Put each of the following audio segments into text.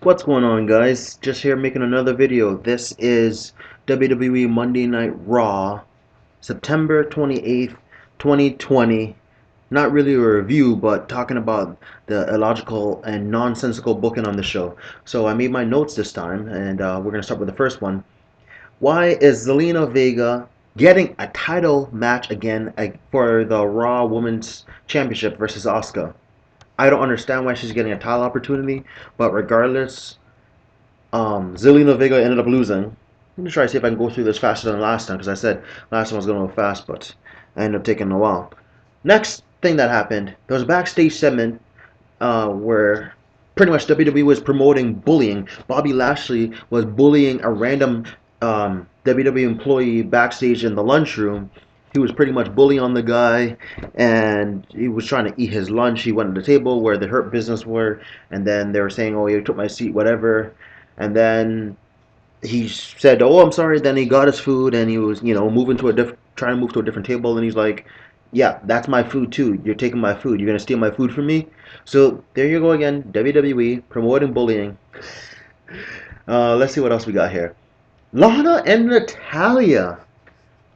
What's going on, guys? Just here making another video. This is WWE Monday Night Raw, September 28th, 2020. Not really a review, but talking about the illogical and nonsensical booking on the show. So I made my notes this time, and we're going to start with the first one. Why is Zelina Vega getting a title match again for the Raw Women's Championship versus Asuka? I don't understand why she's getting a title opportunity, but regardless, Zelina Vega ended up losing. Let me try to see if I can go through this faster than last time, because I said last time I was going to go fast, but I ended up taking a while. Next thing that happened, there was a backstage segment where pretty much WWE was promoting bullying. Bobby Lashley was bullying a random WWE employee backstage in the lunchroom. He was pretty much bullying on the guy, and he was trying to eat his lunch. He went to the table where the Hurt Business were, and then they were saying, "Oh, you took my seat, whatever." And then he said, "Oh, I'm sorry." Then he got his food, and he was, moving to trying to move to a different table, and he's like, "Yeah, that's my food too. You're taking my food. You're gonna steal my food from me." So there you go again, WWE promoting bullying. Let's see what else we got here. Lana and Natalia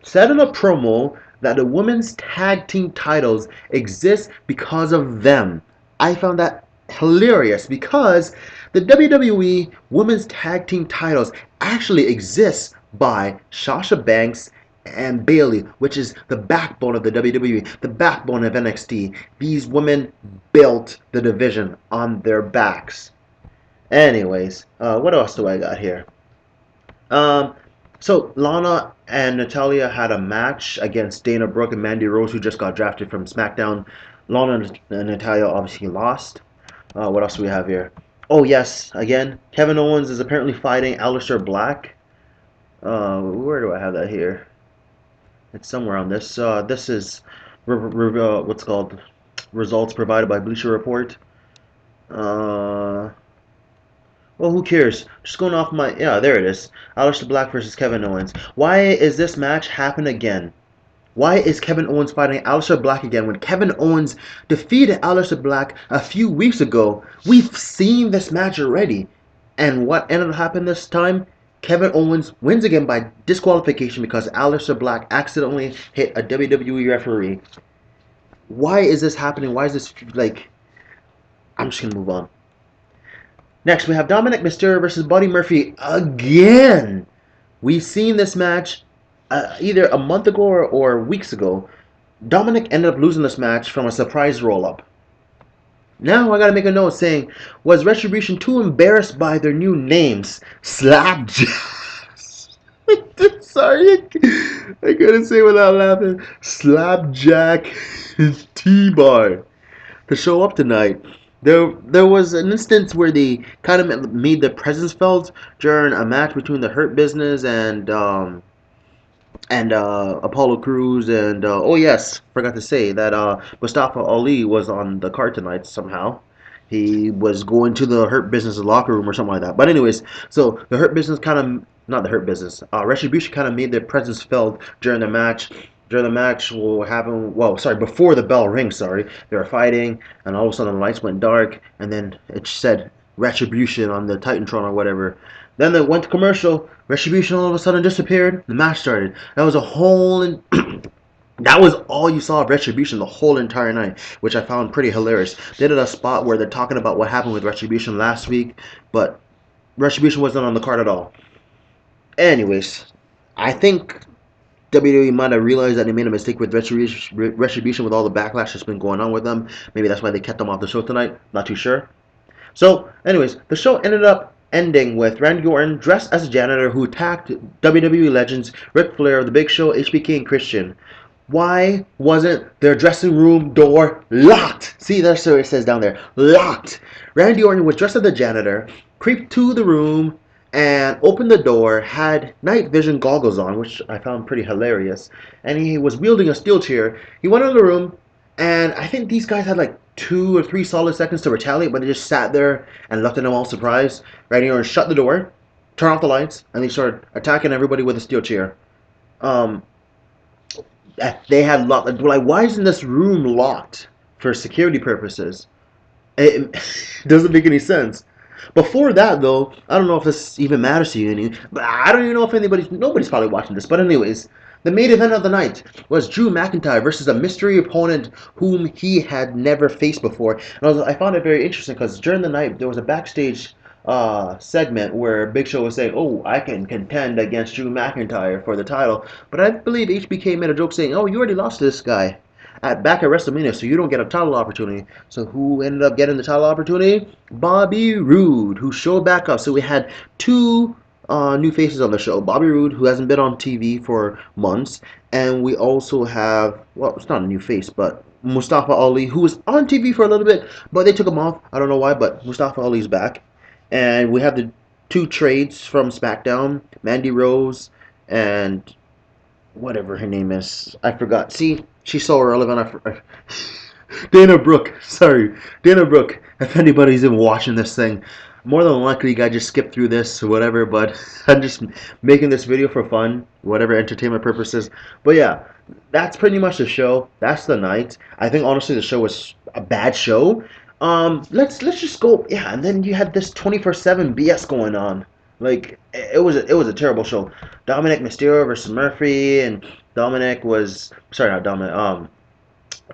said in a promo that the women's tag team titles exist because of them. I found that hilarious because the WWE women's tag team titles actually exist by Sasha Banks and Bayley, which is the backbone of the WWE, the backbone of NXT. These women built the division on their backs. Anyways, what else do I got here? Um, so Lana and Natalia had a match against Dana Brooke and Mandy Rose, who just got drafted from SmackDown. Lana and Natalia obviously lost. What else do we have here? Oh yes, again, Kevin Owens is apparently fighting Aleister Black. Where do I have that here? It's somewhere on this. This is what's called results provided by Bleacher Report. Uh, Well, who cares? Just going off my... Yeah, there it is. Aleister Black versus Kevin Owens. Why is this match happen again? Why is Kevin Owens fighting Aleister Black again when Kevin Owens defeated Aleister Black a few weeks ago? We've seen this match already. And what ended up happening this time? Kevin Owens wins again by disqualification because Aleister Black accidentally hit a WWE referee. Why is this happening? Why is this like... I'm just going to move on. Next, we have Dominic Mysterio versus Buddy Murphy again. We've seen this match either a month ago or weeks ago. Dominic ended up losing this match from a surprise roll-up. Now I gotta make a note saying, was Retribution too embarrassed by their new names? Slapjack. Sorry, I couldn't say without laughing. Slapjack T-Bar to show up tonight. There was an instance where they kind of made their presence felt during a match between the Hurt Business and Apollo Crews and oh yes, forgot to say that Mustafa Ali was on the card tonight somehow. He was going to the Hurt Business locker room or something like that. But anyways, so the Hurt Business kind of not the Hurt Business. Retribution kind of made their presence felt during the match. During the match, what happened? Well, sorry, before the bell rings. Sorry, they were fighting, and all of a sudden the lights went dark, and then it said Retribution on the Titantron or whatever. Then they went to commercial. Retribution all of a sudden disappeared. The match started. That was a whole. That was all you saw of Retribution the whole entire night, which I found pretty hilarious. They did a spot where they're talking about what happened with Retribution last week, but Retribution wasn't on the card at all. Anyways, I think WWE might have realized that they made a mistake with Retribution with all the backlash that's been going on with them. Maybe that's why they kept them off the show tonight. Not too sure. So, anyways, the show ended up ending with Randy Orton dressed as a janitor who attacked WWE legends Ric Flair, The Big Show, HBK, and Christian. Why wasn't their dressing room door locked? See, that's what it says down there. Locked. Randy Orton was dressed as a janitor, creeped to the room, and opened the door, had night vision goggles on, which I found pretty hilarious, and he was wielding a steel chair. He went in the room, and I think these guys had like 2 or 3 solid seconds to retaliate, but they just sat there and looked at them all surprised. Randy Orton shut the door, turned off the lights, and they started attacking everybody with a steel chair. Um, they had locked. Like, why isn't this room locked for security purposes? It doesn't make any sense. Before that, though, I don't know if this even matters to you any, but I don't even know if nobody's probably watching this. But anyways, the main event of the night was Drew McIntyre versus a mystery opponent whom he had never faced before. And I found it very interesting because during the night there was a backstage segment where Big Show was saying, "Oh, I can contend against Drew McIntyre for the title," but I believe HBK made a joke saying, "Oh, you already lost to this guy back at WrestleMania, so you don't get a title opportunity." So who ended up getting the title opportunity? Bobby Roode, who showed back up. So we had two new faces on the show. Bobby Roode, who hasn't been on TV for months, and we also have, well, it's not a new face, but Mustafa Ali, who was on TV for a little bit, but they took him off. I don't know why, but Mustafa Ali's back. And we have the two trades from SmackDown, Mandy Rose and whatever her name is. I forgot. See, she's so irrelevant. Dana Brooke. Sorry. Dana Brooke. If anybody's even watching this thing, more than likely you guys just skip through this or whatever, but I'm just making this video for fun, whatever entertainment purposes. But yeah, that's pretty much the show. That's the night. I think honestly the show was a bad show. Let's just go. Yeah, and then you had this 24/7 BS going on. Like it was a terrible show. Dominic Mysterio versus Murphy, and Dominic was sorry, not Dominic.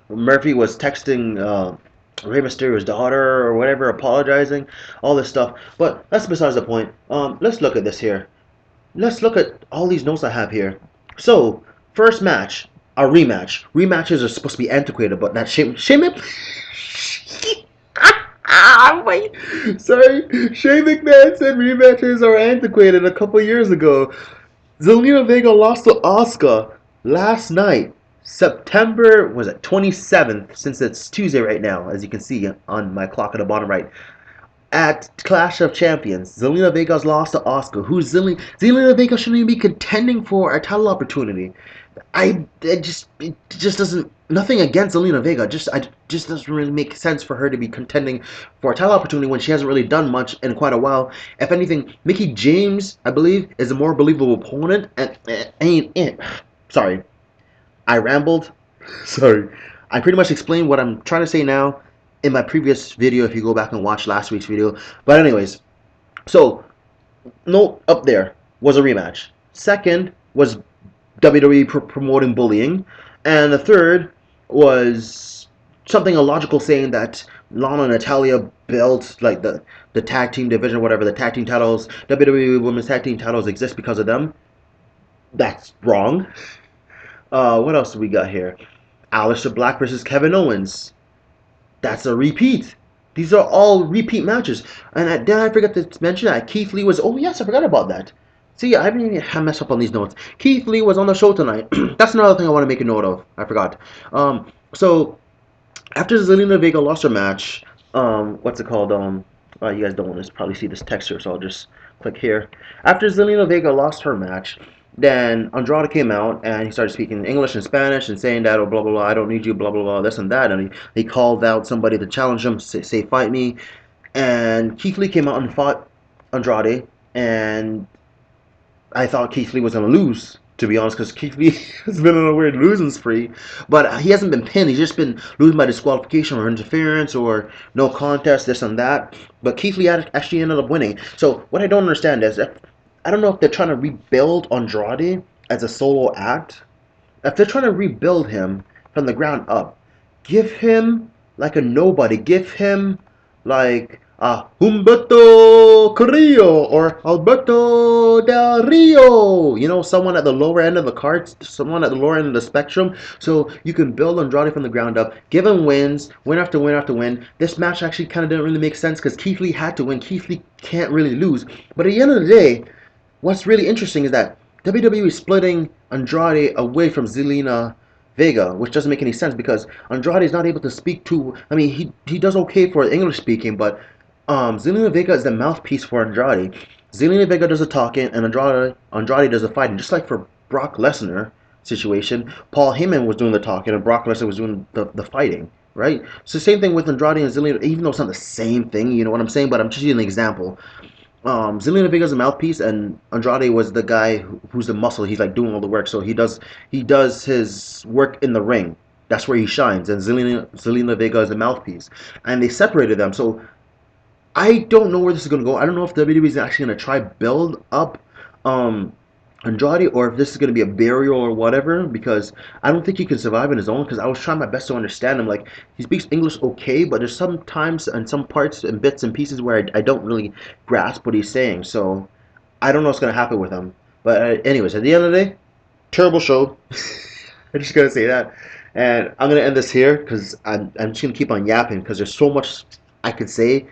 Murphy was texting Rey Mysterio's daughter or whatever, apologizing, all this stuff. But that's besides the point. Let's look at this here. Let's look at all these notes I have here. So first match, a rematch. Rematches are supposed to be antiquated, but that Shane wait. Sorry. Shane McMahon said rematches are antiquated a couple years ago. Zelina Vega lost to Asuka last night. September, was it 27th, since it's Tuesday right now, as you can see on my clock at the bottom right. At Clash of Champions, Zelina Vega's lost to Asuka. Who's Zelina Vega shouldn't even be contending for a title opportunity. It just doesn't, nothing against Zelina Vega, just doesn't really make sense for her to be contending for a title opportunity when she hasn't really done much in quite a while. If anything, Mickie James, I believe, is a more believable opponent. Sorry, I rambled. Sorry, I pretty much explained what I'm trying to say now in my previous video if you go back and watch last week's video. But anyways, so note up there was a rematch. Second was WWE promoting bullying, and the third was something illogical saying that Lana and Natalia built like the tag team division, whatever, the tag team titles, WWE Women's Tag Team titles exist because of them. That's wrong. What else do we got here? Aleister Black versus Kevin Owens. That's a repeat. These are all repeat matches. And did I forget to mention that Keith Lee was... Oh, yes, I forgot about that. See, I haven't even messed up on these notes. Keith Lee was on the show tonight. That's another thing I want to make a note of. I forgot. So, after Zelina Vega lost her match, what's it called? You guys don't want to probably see this text here, so I'll just click here. After Zelina Vega lost her match, then Andrade came out and he started speaking English and Spanish and saying that, oh, blah, blah, blah, I don't need you, blah, blah, blah, this and that. And he called out somebody to challenge him, say, fight me. And Keith Lee came out and fought Andrade. And I thought Keith Lee was going to lose, to be honest, because Keith Lee has been on a weird losing spree. But he hasn't been pinned. He's just been losing by disqualification or interference or no contest, this and that. But Keith Lee actually ended up winning. So what I don't understand is, I don't know if they're trying to rebuild Andrade as a solo act. If they're trying to rebuild him from the ground up, give him like a nobody. Give him like Humberto Carrillo or Alberto Del Rio. You know, someone at the lower end of the cards, someone at the lower end of the spectrum. So you can build Andrade from the ground up. Give him wins, win after win after win. This match actually kind of didn't really make sense because Keith Lee had to win. Keith Lee can't really lose. But at the end of the day, what's really interesting is that WWE is splitting Andrade away from Zelina Vega, which doesn't make any sense because Andrade is not able to speak to... I mean, he does okay for English speaking, but Zelina Vega is the mouthpiece for Andrade. Zelina Vega does the talking, and Andrade does the fighting. Just like for Brock Lesnar situation, Paul Heyman was doing the talking, and Brock Lesnar was doing the fighting, right? So same thing with Andrade and Zelina, even though it's not the same thing, you know what I'm saying? But I'm just using an example. Zelina Vega's a mouthpiece, and Andrade was the guy who's the muscle. He's like doing all the work, so he does his work in the ring. That's where he shines. And Zelina Vega is a mouthpiece, and they separated them. So I don't know where this is gonna go. I don't know if WWE is actually gonna try build up um Andrade, or if this is gonna be a burial or whatever, because I don't think he can survive on his own. Because I was trying my best to understand him. Like, he speaks English okay, but there's some times and some parts and bits and pieces where I don't really grasp what he's saying. So I don't know what's gonna happen with him. But anyways, at the end of the day, terrible show. I'm just gonna say that, and I'm gonna end this here because I'm just gonna keep on yapping because there's so much I could say.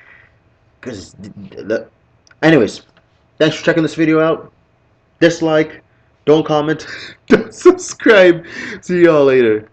Because, anyways, thanks for checking this video out. Dislike, don't comment, don't subscribe. See y'all later.